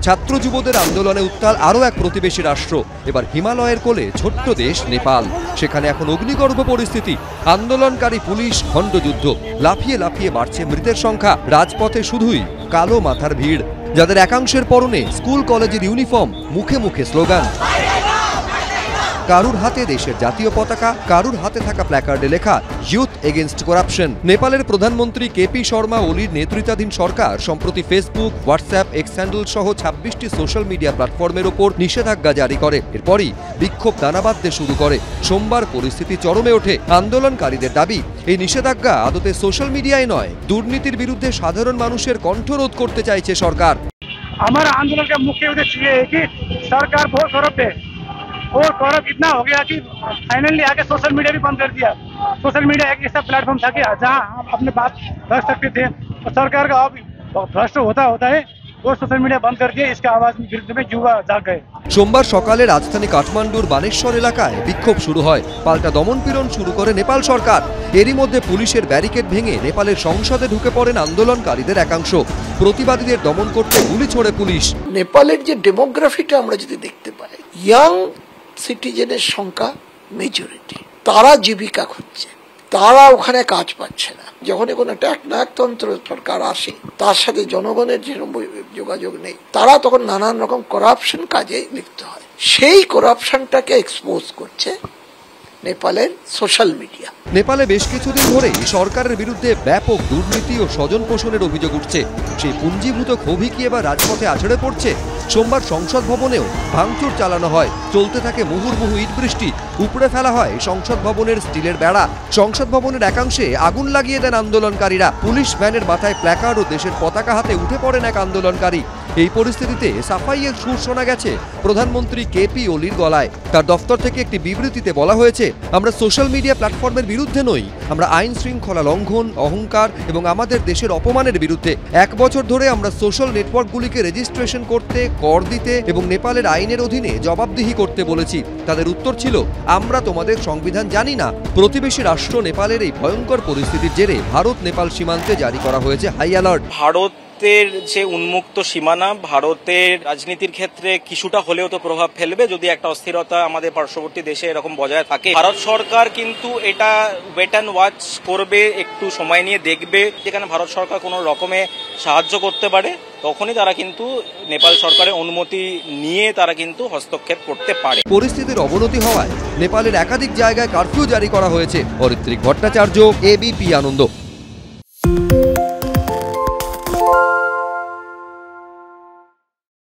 ছাত্র যুবদের আন্দোলনে উত্তাল আরও এক প্রতিবেশী রাষ্ট্র, এবার হিমালয়ের কোলে ছোট্ট দেশ নেপাল। সেখানে এখন অগ্নিগর্ভ পরিস্থিতি, আন্দোলনকারী পুলিশ, খণ্ডযুদ্ধ, লাফিয়ে লাফিয়ে বাড়ছে মৃতের সংখ্যা। রাজপথে শুধুই কালো মাথার ভিড়, যাদের একাংশের পরনে স্কুল কলেজের ইউনিফর্ম, মুখে মুখে স্লোগান। কারুর হাতে দেশের জাতীয় পতাকা, কারুর হাতে থাকা প্ল্যাকার্ডে লেখা ইউথ এগেইনস্ট করাপশন। নেপালের প্রধানমন্ত্রী কেপি শর্মা ওলির নেতৃত্বাধীন সরকার সম্প্রতি ফেসবুক, হোয়াটসঅ্যাপ, এক্স হ্যান্ডেল সহ 26টি সোশ্যাল মিডিয়া প্ল্যাটফর্মের ওপর নিষেধাজ্ঞা জারি করে। এরপরই বিক্ষোভ দানা বাঁধতে শুরু করে। সোমবার পরিস্থিতি চরমে ওঠে। আন্দোলনকারীদের দাবি, এই নিষেধাজ্ঞা আদতে সোশ্যাল মিডিয়ায় নয়, দুর্নীতির বিরুদ্ধে সাধারণ মানুষের কণ্ঠরোধ করতে চাইছে সরকার। हमारा आंदोलन का मुख्य उद्देश्य ये है कि सरकार बहुत करप्ट है और करप्ट इतना हो गया कि फाइनली आके सोशल मीडिया भी बंद कर दिया। सोशल मीडिया एक ऐसा प्लेटफॉर्म था कि जहां हम अपने बात रख सकते थे, और सरकार का अब भ्रष्ट होता है और सोशल मीडिया बंद कर दिया। इसके आवाज विरुद्ध में युवा जाग गए। সোমবার সকালে রাজধানী কাঠমান্ডুর বানেশ্বর এলাকায় বিক্ষোভ শুরু হয়। পাল্টা দমনপীড়ন শুরু করে নেপাল সরকার। এরই মধ্যে পুলিশের ব্যারিকেড ভেঙে নেপালের সংসদে ঢুকে পড়েন আন্দোলনকারীদের একাংশ। প্রতিবাদীদের দমন করতে গুলি ছোড়ে পুলিশ। নেপালের যে ডেমোগ্রাফিটা আমরা যদি দেখতে পাই, ইয়াং সিটিজেনের সংখ্যা মেজরিটি, তারা জীবিকা খুঁজছে, তারা ওখানে কাজ পাচ্ছে না। যখনই কোনো একটা একনায়কতন্ত্র সরকার আসে, তার সাথে জনগণের যেরকম যোগাযোগ নেই, তারা তখন নানান রকম করাপশন কাজে লিপ্ত হয়। সেই করাপশনটাকে এক্সপোজ করছে নেপালের সোশ্যাল মিডিয়া। নেপালে বেশ কিছুদিন ধরেই সরকারের বিরুদ্ধে ব্যাপক দুর্নীতি ও স্বজন পোষণের অভিযোগ উঠছে। সেই পুঞ্জীভূত ক্ষোভই কি এবার রাজপথে আছড়ে পড়ছে? সোমবার সংসদ ভবনেও ভাঙচুর চালানো হয়। চলতে থাকে মুহুর্মুহু ইট বৃষ্টি। উপড়ে ফেলা হয় সংসদ ভবনের স্টিলের বেড়া। সংসদ ভবনের একাংশে আগুন লাগিয়ে দেন আন্দোলনকারীরা। পুলিশ ভ্যানের মাথায় প্ল্যাকার্ড ও দেশের পতাকা হাতে উঠে পড়েন এক আন্দোলনকারী। এই পরিস্থিতিতে সাফাইয়ের সুর শোনা গেছে প্রধানমন্ত্রী কেপি ওলির গলায়। তার দফতর থেকে একটি বিবৃতিতে বলা হয়েছে, আমরা সোশ্যাল মিডিয়া প্ল্যাটফর্মের বিরুদ্ধে নই, আমরা আইন শৃঙ্খলা লঙ্ঘন, অহংকার এবং আমাদের দেশের অপমানের বিরুদ্ধে। 1 বছর ধরে আমরা সোশ্যাল নেটওয়ার্কগুলিকে রেজিস্ট্রেশন করতে, কর দিতে এবং নেপালের আইনের অধীনে জবাবদিহি করতে বলেছি। তাদের উত্তর ছিল, আমরা তোমাদের সংবিধান জানি না। প্রতিবেশী রাষ্ট্র নেপালের এই ভয়ঙ্কর পরিস্থিতির জেরে ভারত নেপাল সীমান্তে জারি করা হয়েছে হাই অ্যালার্ট। ভারতের যে উন্মুক্ত সীমানা, ভারতের রাজনীতির ক্ষেত্রে কিছুটা হলেও তো প্রভাব ফেলবে যদি একটা অস্থিরতা আমাদের পার্শ্ববর্তী দেশে এরকম বজায় থাকে। ভারত সরকার কিন্তু এটা ওয়েট অ্যান্ড ওয়াচ করবে, একটু সময় নিয়ে দেখবে। যেখানে ভারত সরকার কোনো রকমে সাহায্য করতে পারে, তখনই তারা কিন্তু নেপাল সরকারের অনুমতি নিয়ে তারা কিন্তু হস্তক্ষেপ করতে পারে। পরিস্থিতির অবনতি হওয়ায় নেপালের একাধিক জায়গায় কারফিউ জারি করা হয়েছে। অরিত্রিক ভট্টাচার্য, এবিপি আনন্দ।